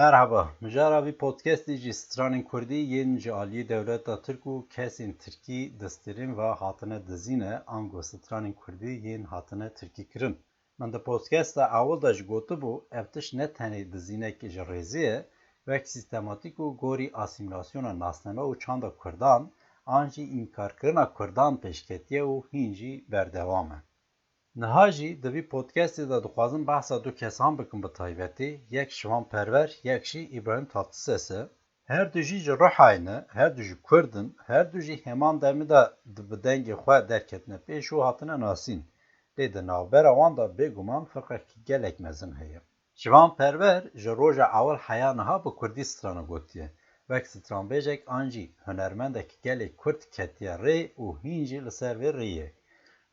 Merhaba, mijara vî podcastê jî stranên Kurdî yên ji aliyê dewleta Tirk û kesên Tirkî destîrîn ve hatine dizîne ango stranên Kurdî yên hatine tirkîkirin. Min di podcasta awil de jî gotibû ev tişt ne tenê dizînekê ji rêzê ye, wek sîstematîk û gorî asîmilasyona nasname û çanda Kurdan an jî înkarkirina Kurdan pêşketiye û hîn jî berdewam e. Niha jî di vî podcastê de dixwazim behsa du kesan bikim bi taybetî, yek şivanperwer, yek jî İbrahim Tatlıses e. Her du jî ji Rihayê ne, her du jî Kurd in, her du jî heman demê de bi dengê xwe derketine pêş û hatine nasîn. Lê di navbera wan de bêguman firqekî gelek mezin heye. Şivanperwer ji roja awil heya niha bi Kurdî strana gotiye. Wek stranbêjek an jî hunermendekî gelek Kurd ketiye rê û hîn jî li ser vê rêyê.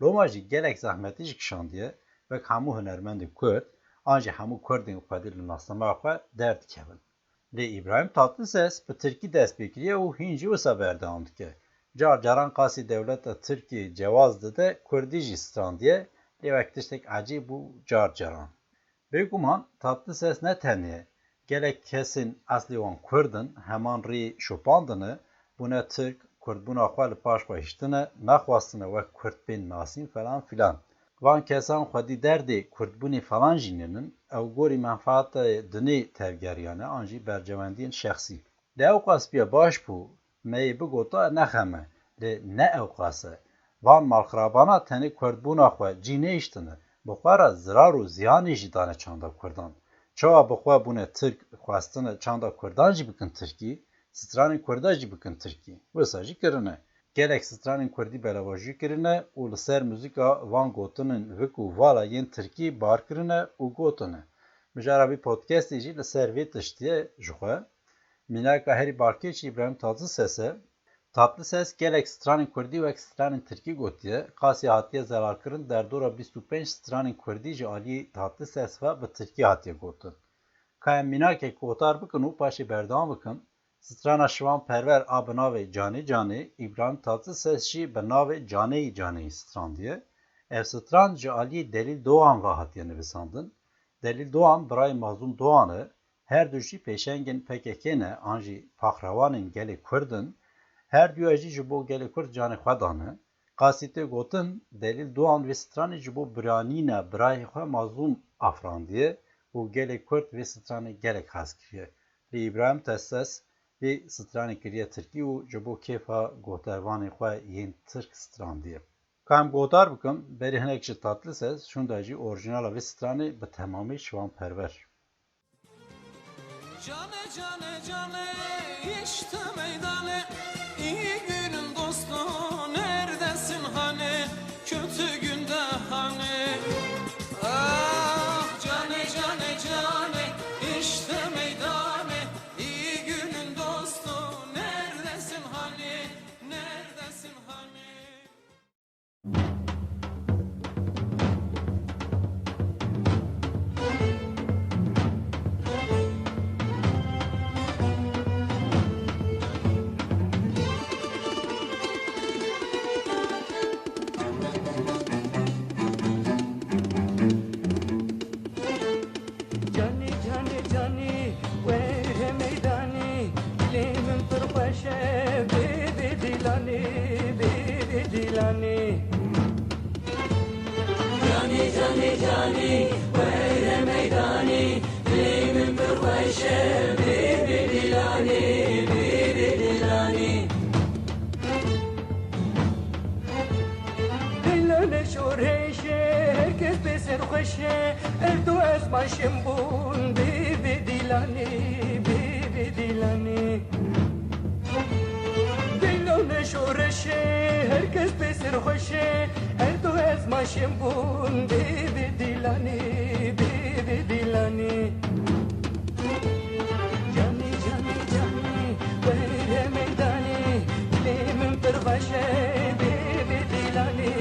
Loma jî gelek zehmetî jî kişandiye, wek hemû hunermendên Kurd, an jî hemû Kurdên xwedî li nasnameya xwe derdikevin. Lê İbrahim Tatlıses bi Tirkî dest pê kiriye û hîn jî wisa berdewam dike. Car caran qasî dewleta Tirkiyê cewaz dide, Kurdî jî strandiye, lê wek tiştek ecêb û car caran. Bêguman Tatlıses ne tenê gelek kesên eslê wan Kurd in, heman rê şopandine, bûne Tirk, Kurdbûna xwe li paş xwe hiştine, naxwastine wek Kurd bên nasîn falan filan. Van kesan xwedî derdê Kurdbûnê falan jî nenin, ew gorî menfaeta dinê tevgeriyane an jî bercewendiyên şexsî. Lê ew qasbiya baş bû, me yê bigota nexeme, lê ne ew qas e. Van malxirabana tenê Kurdbûna xwe cî nehiştine, bi xwe re zirar û ziyanê jî dane çanda Kurdan. Çawa bi xwe bûne Tirk, xwestine çanda Kurdan jî bikin Tirkî, stranên Kurda jî bikin Tirkî. Wisa jî kirine. Gelek stranên Kurdî belewajî kirine û li ser muzîka van gotinên vik û vala yên Tirkî bar kirine û gotine. Mijara vî podcastê jî li ser vê tiştiyê ji xwe. Mînaka herî barkêçî İbrahim Tatlıses e. Tatlıses gelek stranên Kurdî wek stranên Tirkî gotiye, qasî hatiye zerarkirin derdora 25 stranên Kurdî ji aliyê Tatlıses ve bi Tirkî hatiye gotin. Ka em mînakek gotar bikin û paşê berdewam bikin, strana şivanperwer a bi navê Canê Canê, İbrahim Tatlıses jî bi navê Canê Canê strandiye. Ev stran ji aliyê Delîl Doğan ve hatiye nivîsandin. Delîl Doğan birayê Mazlûm Doğan e, her du jî pêşengên PKK ne, an jî paxrawanên gelê Kurd in, her duya jî ji bo gelê Kurd canê xwe dane. Qasî tê gotin Delîl Doğan vê stranê ji bo biranîna birayê xwe Mazlûm afrandiye û gelê Kurd vê stranê gelek hez kiriye. Lê İbrahim Tatlıses vê stranê kiriye Tirkî û ji bo kêfa gotervanê xwe yên Tirk strandiye. Ka em gotar bikim, berî hinek ji Tatlıses, şûnde jî orijinala vê stranê bi temamî şivanperwer. Cane cane cane işte meydane, iyi günün dostu neredesin hani, kötü günde hani. Ah cane cane cane işte meydane, iyi günün dostu neredesin hani, neredesin hani. جاني جاني جاني وين ميداني لي من طرفشه بيدي ديلاني بيدي ديلاني جاني جاني جاني وين ميداني لي من طرفشه بيدي ديلاني بيدي ديلاني ديلاني شوريشه herkes beser خوشه اردو از ماشم بون بیبی دیلانی بیبی دیلانی دیلانه شورشه herkes beser خوشه اردو از ماشم بون بیبی دیلانی بیبی دیلانی جانی جانی جانی بره میدانی لیمن پرخوشه بیبی دیلانی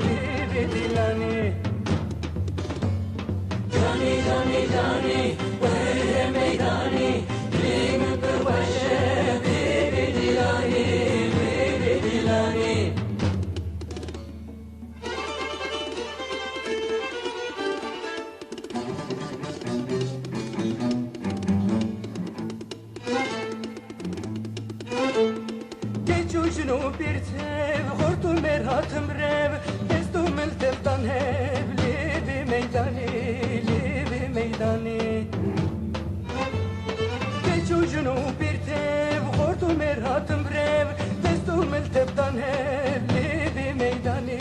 بیبی دیلانی جانی جانی جانی وره میدانی لیمن پرخوشه بیبی دیلانی بیبی دیلانی Keçucunu bir tev Hortu merhatım rev Destu milteftan hev Levi meydani Keçucunu bir tev Hortu merhatım rev Destu milteftan hev Levi meydani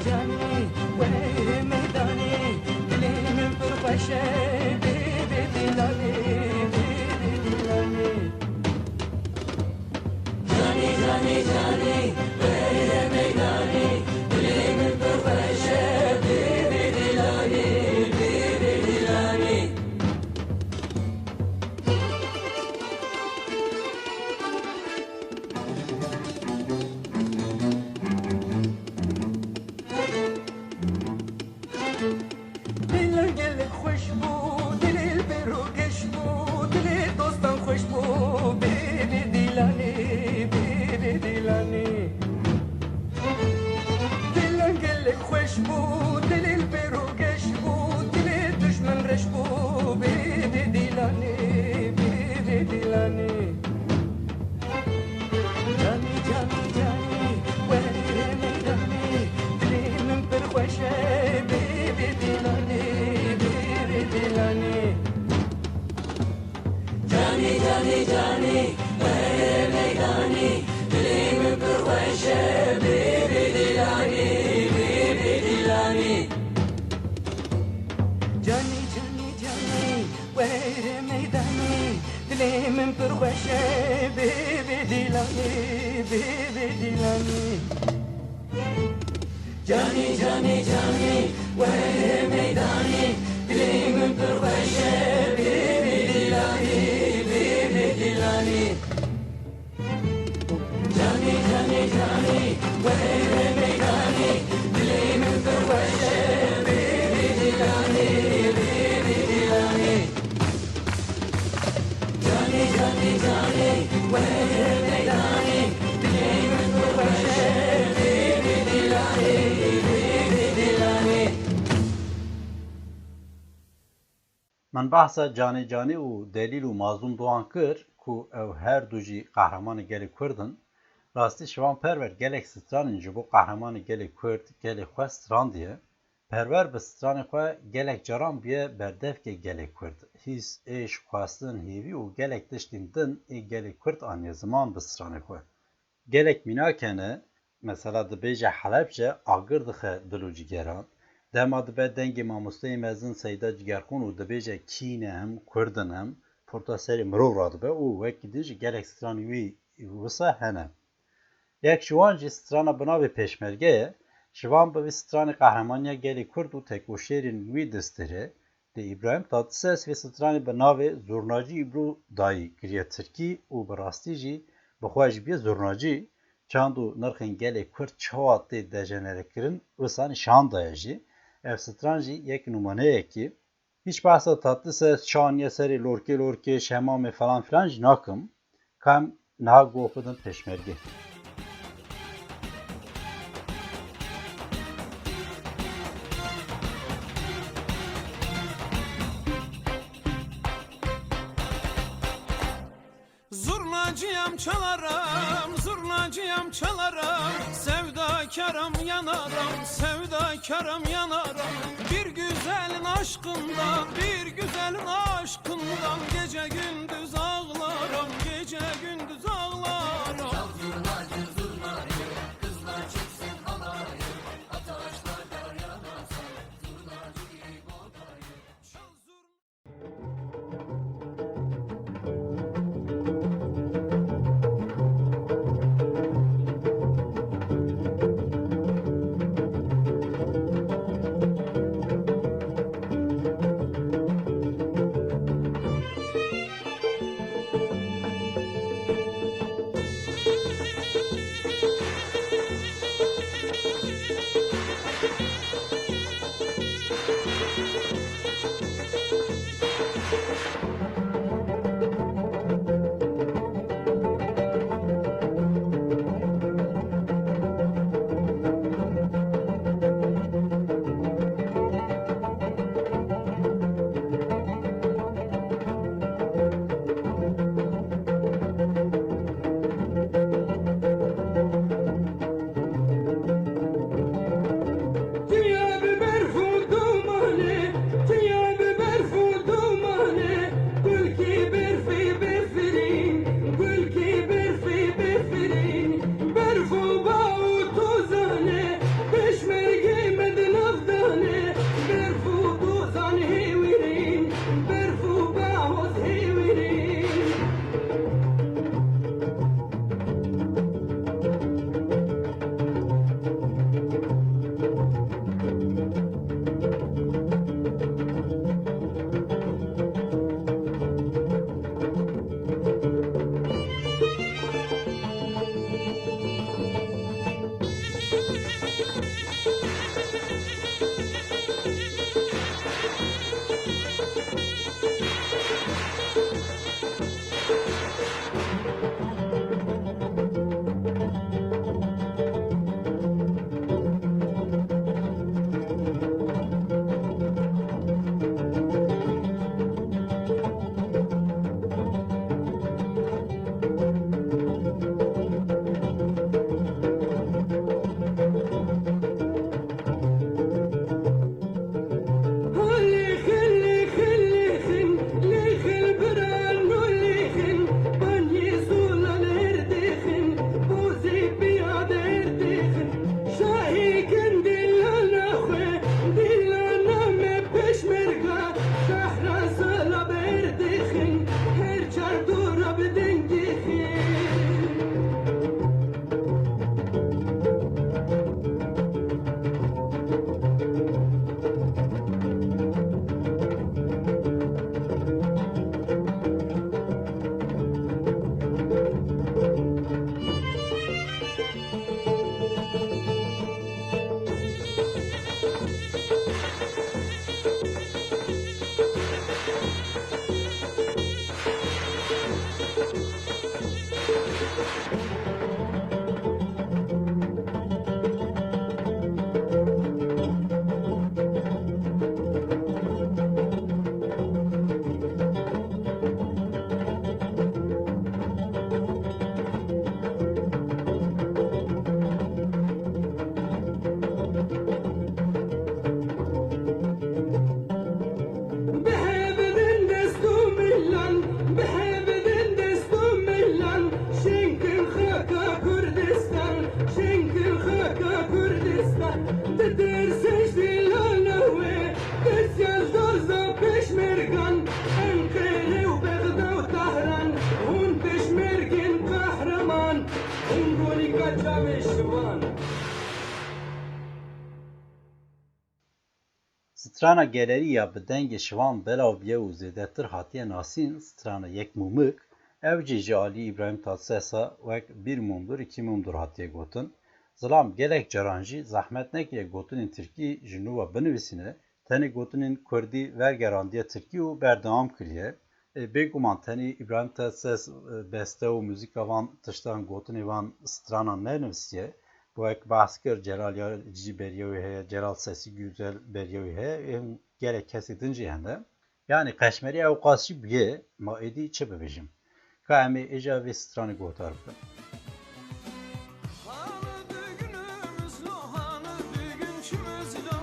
Cani Vehre meydani Dilimin pırbaşı Bebe dilani Cani Vehre meydani Dilimin pırbaşı Bebe dilani Diler gelip hoş bu, dilir beru geç bu, dilir dosttan hoş bu, bebe dilani. Diler gelip hoş bu, dilir beru geç bu, dilir düşman reş bu, bebe dilani. Cani, vehre meydani, dilimin pırbaşı, bebe dilani. Cani, vehre meydani, dilimin pırbaşı, bebe dilani. Cani, vehre meydani, dilimin pırbaşı, bebe dilani. Cani, vehre meydani, dilimin pırbaşı, bebe dilani. Cani, vehre meydani, dilimin pırbaşı, bebe dilani. Cani, vehre meydani, dilimin pırbaşı, bebe dilani. من بحثا جانی و دلیل و مازون دوان کر کو او هر دو جی قهرمان گلی کردن راستی شوان پرور گلک سترانین جبو قهرمان گلی کرد گلی خواه ستران دیه پرور به ستران خواه گلک جران بیه بردف که گلی کرد هیس ایش خواستن هیوی و گلک دشتین دن ای گلی کرد آنی زمان به ستران خواه گلک مینا کنه مثلا دبیجه حلبجه آگر دخه دلو جگران دما دبه دنگ ماموستای مزن سیدا جگرخون و دبیجه کینه هم کردن هم پورتاسری مرو را دبه و وکی دیجه گلک سترانی وی وسا هنه یک شوان جی سترانا بناوی پیشمرگه شوان به ستران قهرمانیا گلی کرد و تکوشیرین وی دستره دی ابراهیم تاتسس وی سترانی بناوی زورناجی ابرو دایی گریه ترکی و براستی جی بخواهش بیه زورناجی چاندو نرخین گلی کرد چوات دی دجنره کرن وسانی شان دایجی ev stranji یک numane ki hiç bahsa tatlı ses şaniye seri lorke şemame falan filan nakım kam na gofudun peşmergi. Zurnacıyam çalarım, sevdakarım yanarım, bir güzelin aşkından, gece gündüz ağlarım. Çal zurnacı, kızlar çıksın halayı, ataşlar kar yanarsa, zurnacıyı bakayım. Çal بدنجي Strana geleriya bi dengê şivan belav biye û zêdetir hatiye nasîn strana yekmûmik, ev jî ji aliyê İbrahîm Tatlîsesa wek bir mûmdur ikî mûmdur hatiye gotin. Zilam gelek caran jî zehmet nekiriye gotinên Tirkî ji nû ve binivîsîne, tenê gotinên Kurdî wergerandiye Tirkî û berdewam kiriye. Bêguman tenê İbrahîm Tatlis beste û mûzîka van tiştan gotinê van stranan nenivîsiye. Bu ek bahs kir Celal Yacî beriya wê heye, Celal Sesî Güzel beriya wê heye, em gelek kesî din jî hene. Yani qeşmeriya ew qasî bûye, ma êdî çi bibêjim? Ka em ê êja vê stranê gotar bikin. Hanı düğünümüz lo, hanı düğünçümüz lo.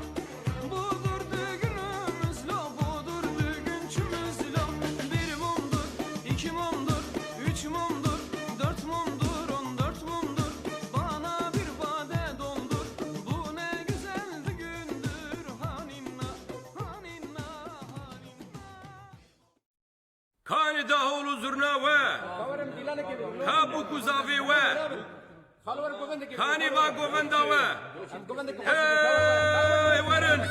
Budur düğünümüz lo, budur düğünçümüz lo. Bir mumdur, iki mumdur, üç mumdur, dört mumdur, 14 mumdur. Bana bir bade doldur, bu ne güzel düğündür. Haninna, haninna, haninna. Kani dahulu zurna ve, ha bu kuzavi ve. Hani va govenda ve. Hey varın.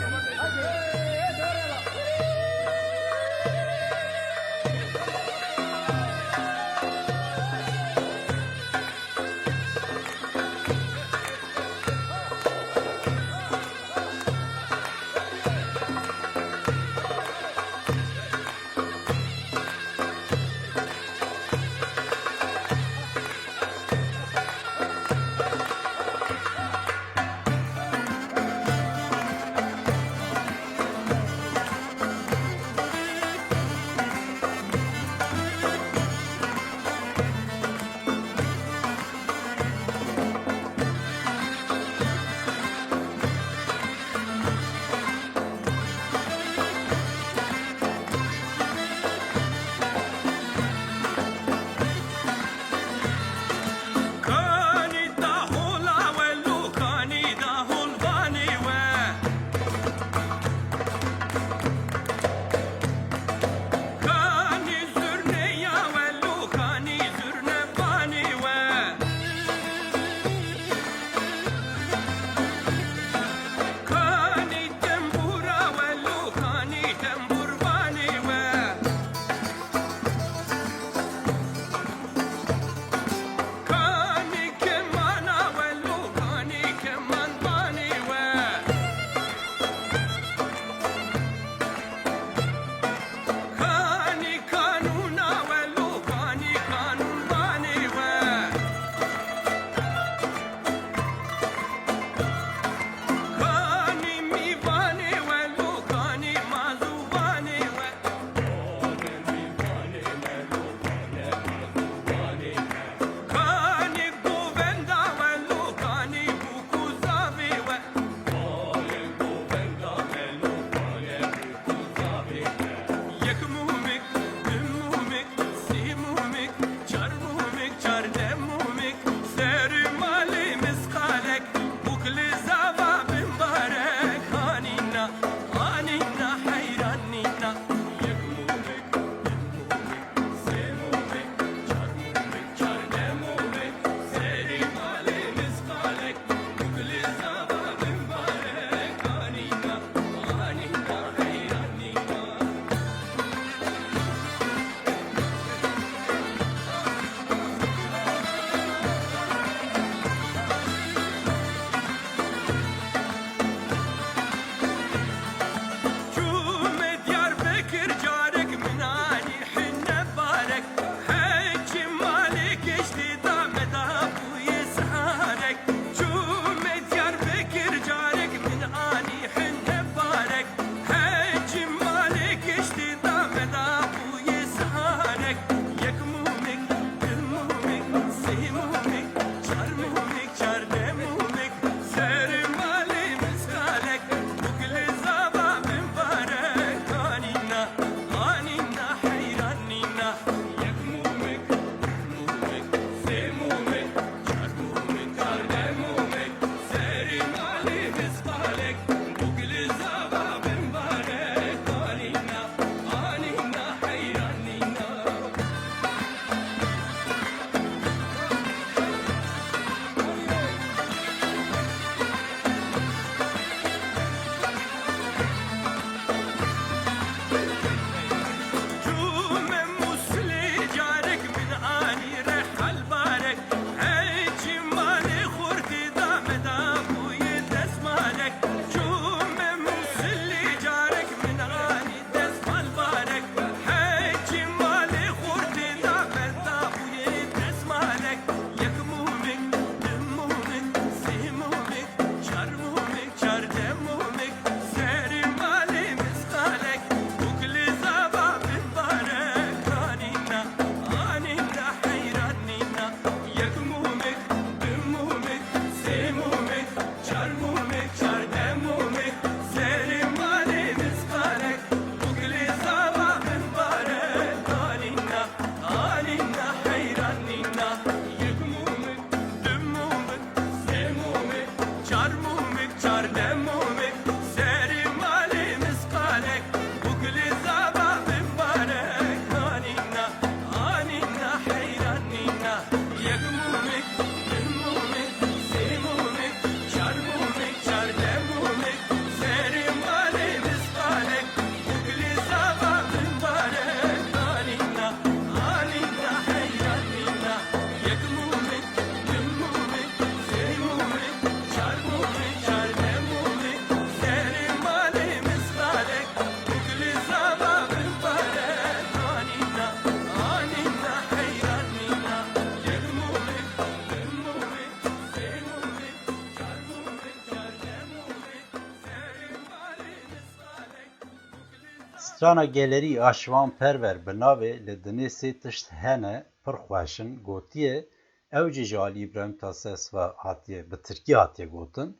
strana geleri aşvan perver binave li dinê sê tişt hene pir xweşin gotiye ew jî ji Alî İbrahim Tatlıses ve hatiye bi Tirkî hatiye gotin.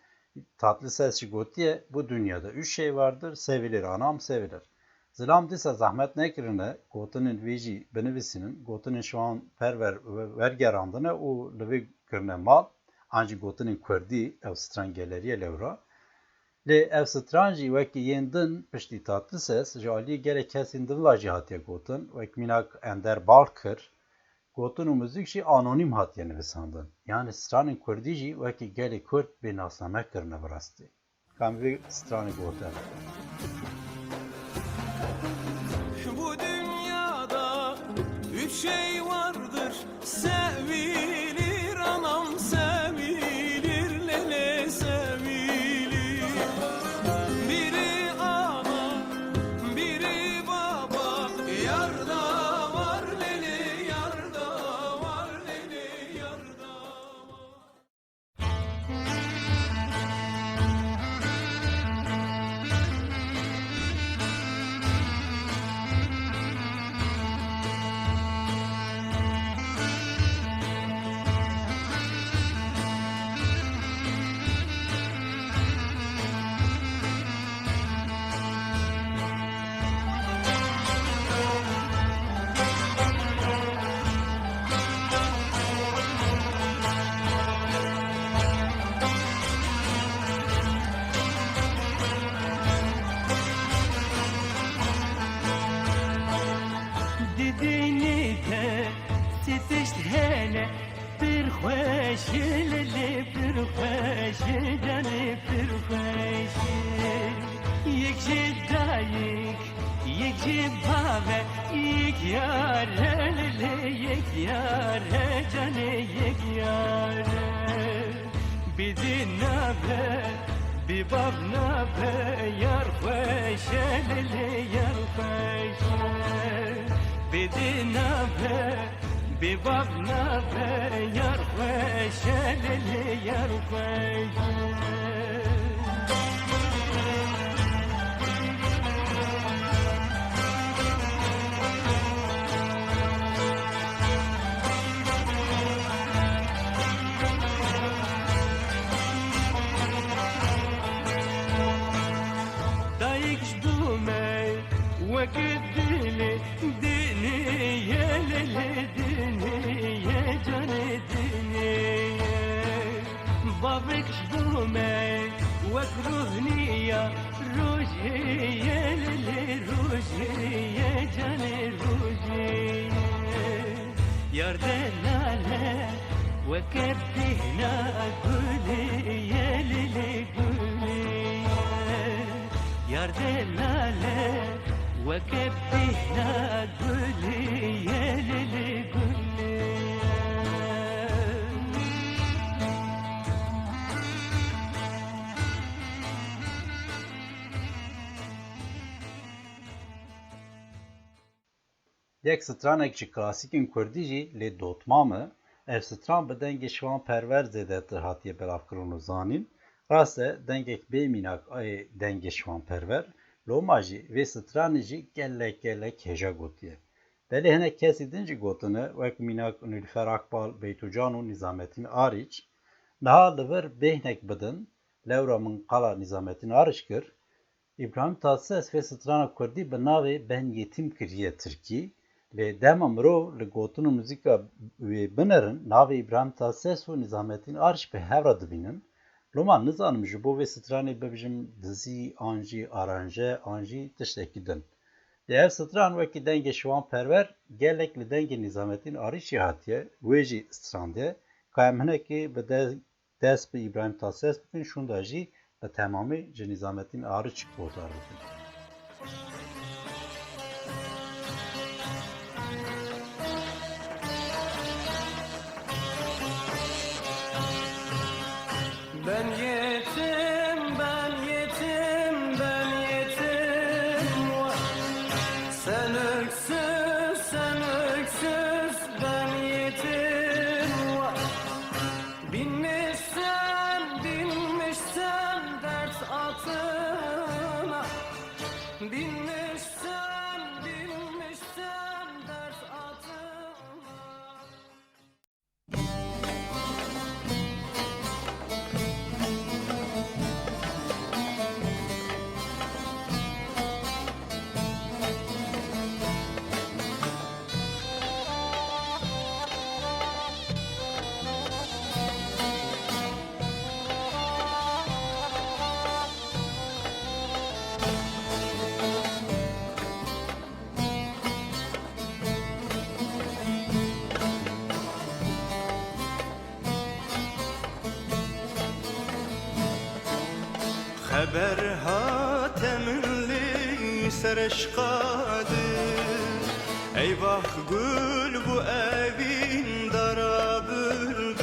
Tatlıses jî gotiye bu dünyada üç şey vardır, sevilir anam sevilir. Zilam dîsa zahmet nekirine gotinên wê jî binivîsînin, gotinên şwan perver wergerandine û li vê kirine mal, an jî gotinên Kurdî ew stran geleriye lewra. Lê ev stran jî wekî yên din piştî Tatlıses ji aliyê gelek kesên din ve jî hatiye gotin, wek mînak Ender Balkir, gotin û müzik jî anonîm hatiye nivîsandin. Yani stranên Kurdî jî wekî gelê Kurd bênasname kirine bi rastî. Kam vê stranê gotin. Bu dünyada üç şey vardır, sevilir anam sevilir, lele sevilir. Biri ana, biri baba, yarda var lele, yarda var lele, yarda var. Didini de sitişt hele bir hoş lili bir hoş canı bir hoş yekşi dayık yekşi bave yek yar lili yek yar canı yek yar bizi nabe bir bab nabe yar hoş lili yar hoş بدنا ببابنا يرفش اللي يرفش دايكش دومي وكدلي دنيا للدنيا جن الدنيا بابك شدومي وكرهني يا روجيا للروجيا جن الروجيا يردنا لا وكدهنا قولي يا للقولي يردنا لا وكبهنا قولي يا للي قولي Yek stranek ji klasikên Kurdî jî lê dotmame, ev stran bi dengê şwan perver zêdetir hatiye belavkirin û zanîn. Rast e dengek bêmînak ayê dengê şwan perver, Loma jî vê stranê jî gelek hêja gotiye. Belê hinek kesî din jî gotine wek mînak Nilüfer Akbal, Beytucan û Nizamettin Arîç niha li vir bêhnek bidin, lewra min qala Nizamettin Arîç kir, İbrahim Tatlıses vê strana Kurdî bi navê Ben Yetîm kiriye Tirkî, lê dema mirov li gotin û muzîka wê binerin navê İbrahim Tatlıses û Nizamettin Arîç bi hevra dibînin. Loma nizanim ji bo vê stranê bibêjim dizî an jî aranje an jî tiştekî din. Lê ev stran wekî dengê şwan perver gelek li dengê Nizamettin Arîçê hatiye, wê jî strandiye, ka em hinekê bi dest bi İbrahim Tatlıses bikin, şûnda jî bi temamî ji Nizamettin Arîç gotar bikin. Ben yetim, ben yetim, ben yetim var. Sen öksüz, sen öksüz, ben yetim var. Binmişsen, binmişsen dert atına, هبر هاتملی سرش قادر ای وح گل بو اوین دارا بلبل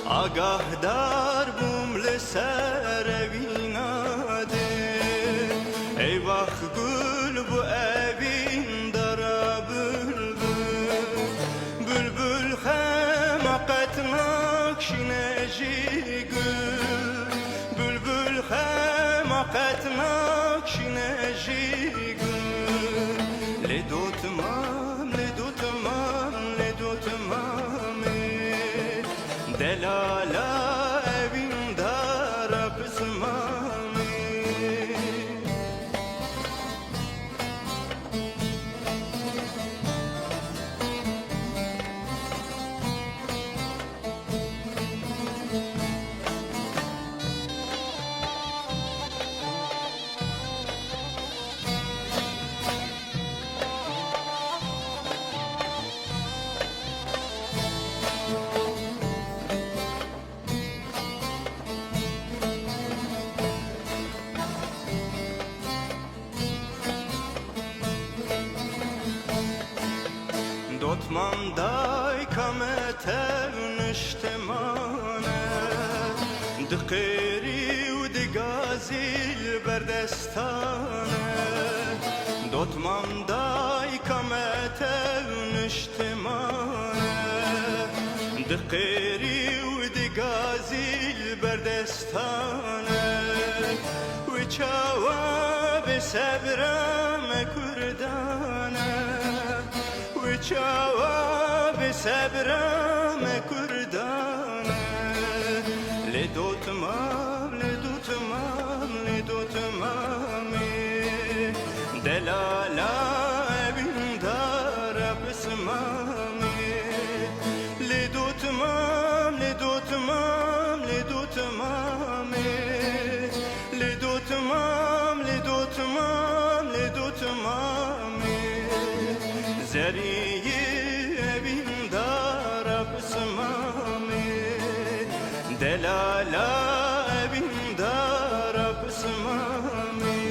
آگاه دار بوم لسر اویناده ای وح گل بو اوین دارا بلبل بلبل خمقت نکشینه جیگل بلبل خمقت نکشینه جیگل لدو تمام دلالا اوین دارا بزمامی دوتمام دای کامت نشتمانه دقیری و دگازیل بردستانه دوتمام دای کامت نشتمانه دقیری و دگازیل بردستانه و چاوا به صبرم کردانه جواب صبرم کردانه لدو تمام دلالا بین دارا بسمامی لدو تمام زری دلالا بین دارا بسمامی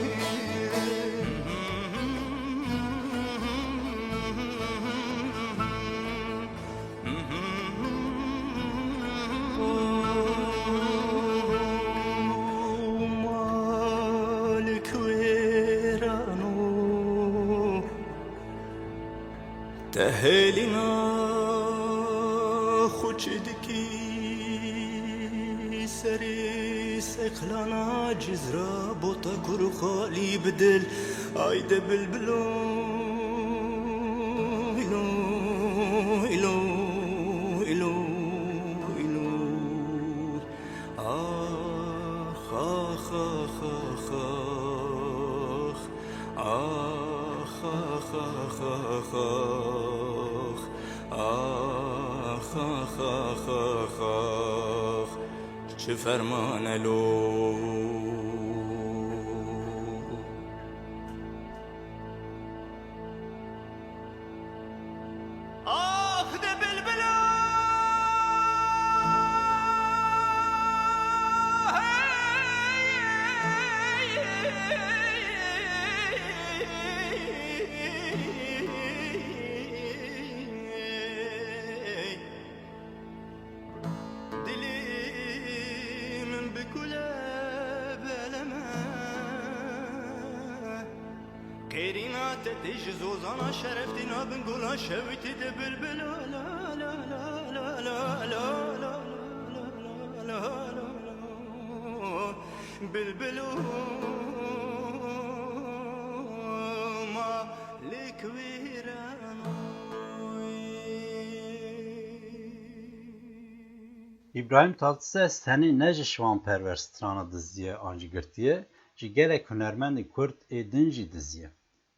مالک ویرانو تهلینا خوچدکی سری سقلانا جزرا بوتا کرو خالی بدل آیده بلبلو ایلو ایلو ایلو ایلو آخ آخ آخ آخ آخ آخ آخ آخ آخ آخ آخ آخ آخ چه فرمان لو آخ ده بلبلا قيرينا تدج زوزانا شرفتنا بنقولها شويتي دي بلبلا لا لا لا لا لا لا لا لا لا بلبلو ما لك ويرانو İbrahim Tatlıses tenê ne ji şivanperwer strana diziye an jî girtiye, ji gelek hunermendên Kurd ê din jî diziye.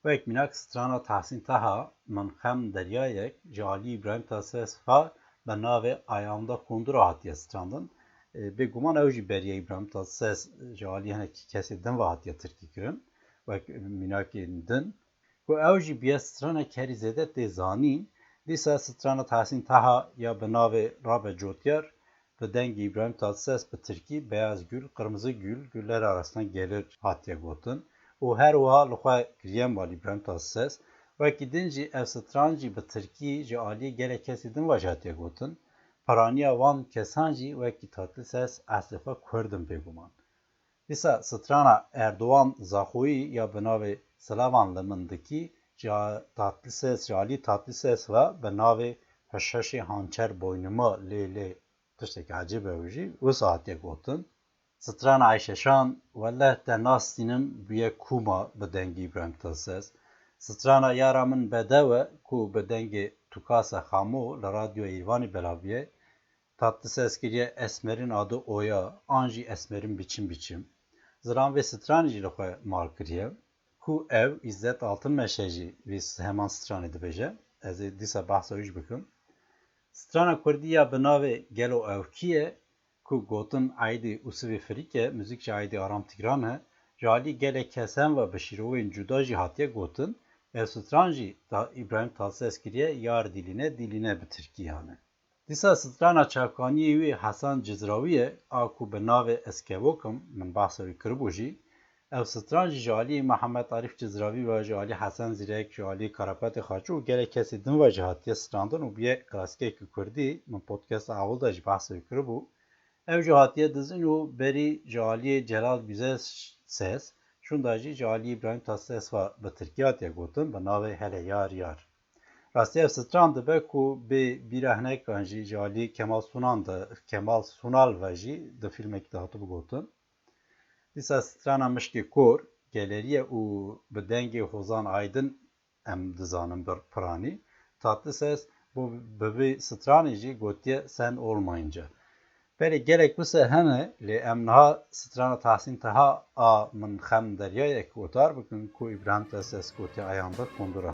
Wek mînak strana Tehsîn Taha, min xem deryayek ji alî İbrahim Tatlıses ve bi navê Ayağımda Kundura hatiye strandin. Bêguman ew jî beriya İbrahim Tatlıses ji alî hinekî kesê din ve hatiye tirkî kirin, wek mînakên din. Ku ew jî biya strana kerî zêde tê zanîn, dîsa strana Tehsîn Taha ya bi navê Rabe Cotiyar Ve dengi İbrahim Tatlıses bi Tirki beyaz gül, kırmızı gül, güller arasından gelir hatiye gotin. O her oha lükhwa kiriyen bal İbrahim Tatlıses. Ve gidinci ev strancı bi Tirki ji aliye gelek kesi din vaj hatiye gotin. Paraniya van kesancı ve ki Tatlıses aslefa Kurdin beguman. Dîsa strana Erdoğan Zaxoyî ya bi navê Slavan Limindikî Tatlıses Ali Tatlıses ve bi navê Hişeşê Hançer Boynuma lê tiştekî ecêb e jî wisa hatiye gotin. Strana Ayşeşan weleh te nastînim bûye kuma bi dengê İbrahim Tatlıses. Strana yara min bedew e ku bi dengê Tukasa Xamo li radyoya Îrvanê belaviye. Tatlıses kiriye esmerin adı Oya, an jî esmerin biçim. Ziran ve stranê jî li xwe mal kiriye. Ku ev İzzet Altınmeşe jî vê heman stranê dibêje. Ez ê dîsa behsa wî jî bikim. Strana Kurdî ya bi navê Gelo Ewkî ye ku gotin Aîdê Usivê Firîk müzik ji Aîdê Aram Tigran he. Ji alî gelek kesan ve bi şîrovên cuda jî hatiye gotin. Ev stran jî İbrahim Tatlıses kiriye yar dilîne bi Tirkî hane. Dîsa strana çavkaniyê wê Hesan Cizrawî ye a ku bi navê Eskevokim min behsa wî kiribû jî. Ev stran jî ji aliyê Mihemed Arîf Cizrawî ve ji alî Hesan Zîrek, ji alî Karapetê Xaçû û gelek kesî din ve jî hatiye strandin û bûye klasikekî Kurdî min podcasta awil de jî behsa wî kiribû. Ev jî hatiye dizin û berî ji aliyê Celal Güzelses, şûn da jî ji alî İbrahim Tatlıses ve bi Tirkî hatiye gotin bi navê Hele Yar. Rastî ev stran dibe ku bê bîrehnekan jî ji alî Kemal Sunal ve jî di filmekî de hatibû gotin. Dîsa strana Mişkê Kor, geleriye û bi dengê Hozan Aydin em dizanin bir piranî. Tatlıses bi vê stranê jî gotiye sen olmayınca. Berê gelek wisa hene lê em niha strana Tahsîn Taha a min xem deryayek otar bikin ku İbrahim Tatlıses gotiye ayağında kondura.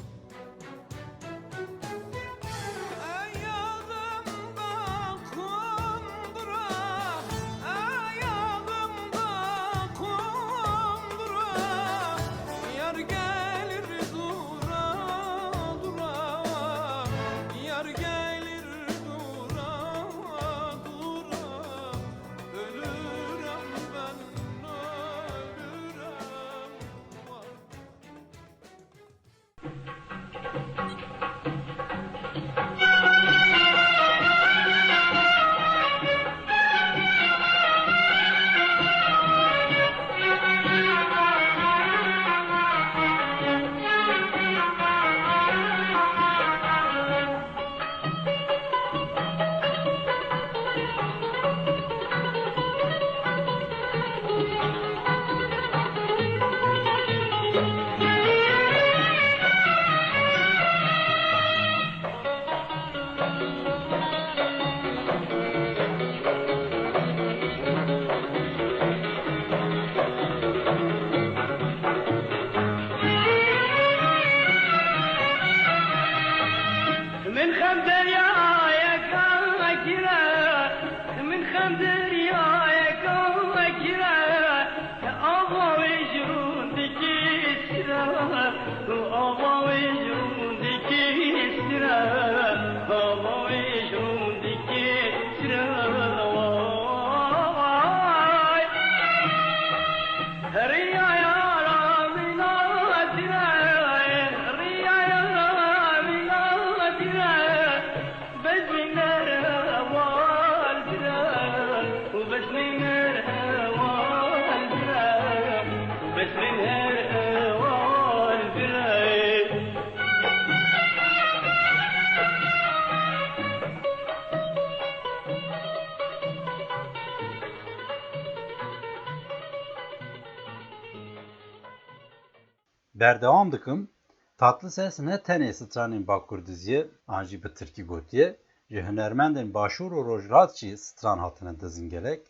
Berdewam dikim, Tatlıses ne tenê stranên Bakur diziye, an jî bi Tirkî gotiye, ji hunermendên başûr û rojhilat jî stran hatine dizin gelek,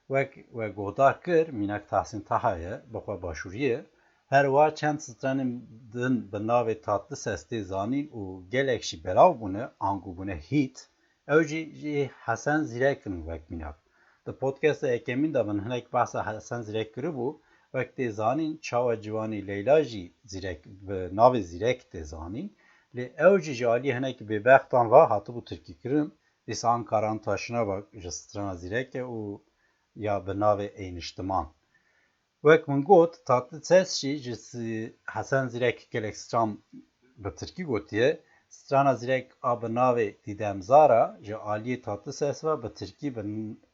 wek guhdar kir mînak Tahsîn Taha ye, bi xwe başûriyê, her wa çend stranên din bi navê Tatlıses tê zanîn û gelek jî belav bûne, angû bûne hît, ew jî Hesan Zîrekin wek mînak. Di podcasta yekemîn de min hinek behsa Hesan Zîrek kiribû, wek tê zanîn çawa ciwanî Leyla jî bi navê Zîrek tê zanîn, lê ew jî ji alî hinekî bêbextan ve hatibû Tirkî kirin, Dis Ankaran taşına bak ji strana zîreke û ya bi navê Eyniştiman. Wek min got tatlı ses jî ji Hesen Zîrek gelek stran bi Tirkî gotiye. Strana Zîrek a bi navê Dîdemzara ji aliyê tatlı ses ve bi Tirkî bi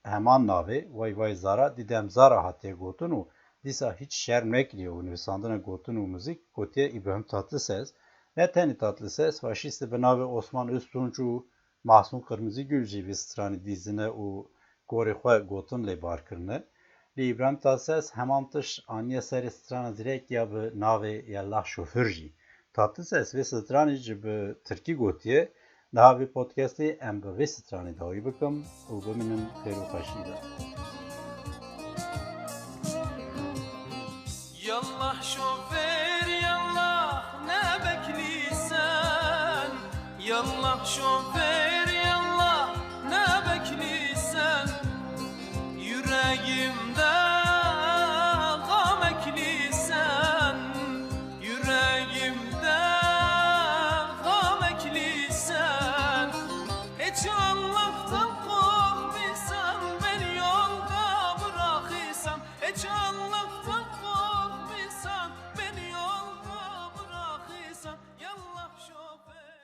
heman navê Vay Zara Dîdemzara hatiye gotin û dîsa hiç şerm nekiriye û nivîsandina gotin û müzik gotiye İbrahim Tatlıses. Ne tenê Tatlıses faşîst bi navê Osman Öztunç û Mahsûn Qırmızıgül jî vê stranî dîzine û gorê xwe gotin lê barkirine. Lê İbrahim Tatlıses heman tiş aniye serê strana Zîrek ya bi navê Yellah Şoför jî. Tatlıses vê stranî jî bi Tirkî gotiye. Niha vê podcastê em bi vê stranî dawî bikim û bimînin xêr û xweşî de. Yallah şoför yallah ne bekliysen, yallah şoför yallah ne bekliysen, yüreğimde gam ekliysen, yüreğimde gam ekliysen, hiç Allah'tan korkmaysan, beni yolda bırakıysan, hiç Allah'tan korkmaysan, beni yolda bırakıysan, yallah şoför.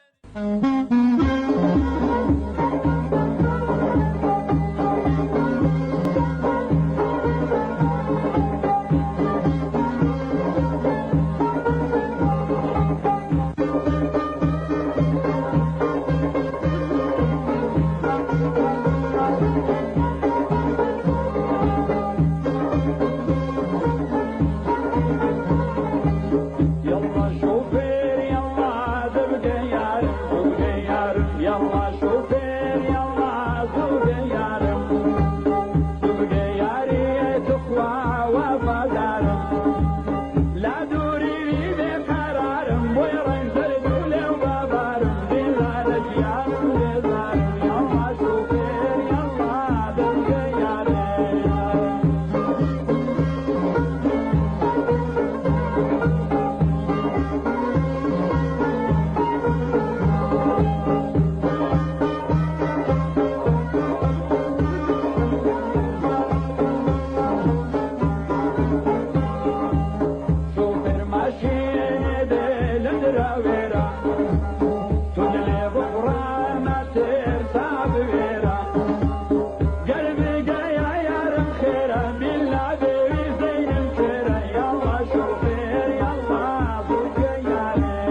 Yallah şoför yallah zıvge yarım yallah şoför yallah zıvge yariye tukva ve pazarım la duri ve kararım buyurun serdule ve babarım dillere ciyanım dezarım yallah şoför yallah zıvge yarım. Şoför maşine delindira vera, tünle bukra nasir sabi vera. Gelbi gaya yarım khera, billa devi zeynim khera, yallah şoför yallah zıvge yarım.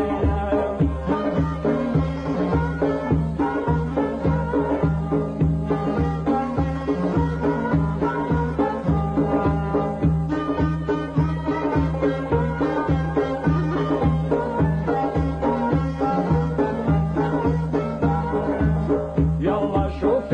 Yallah şoför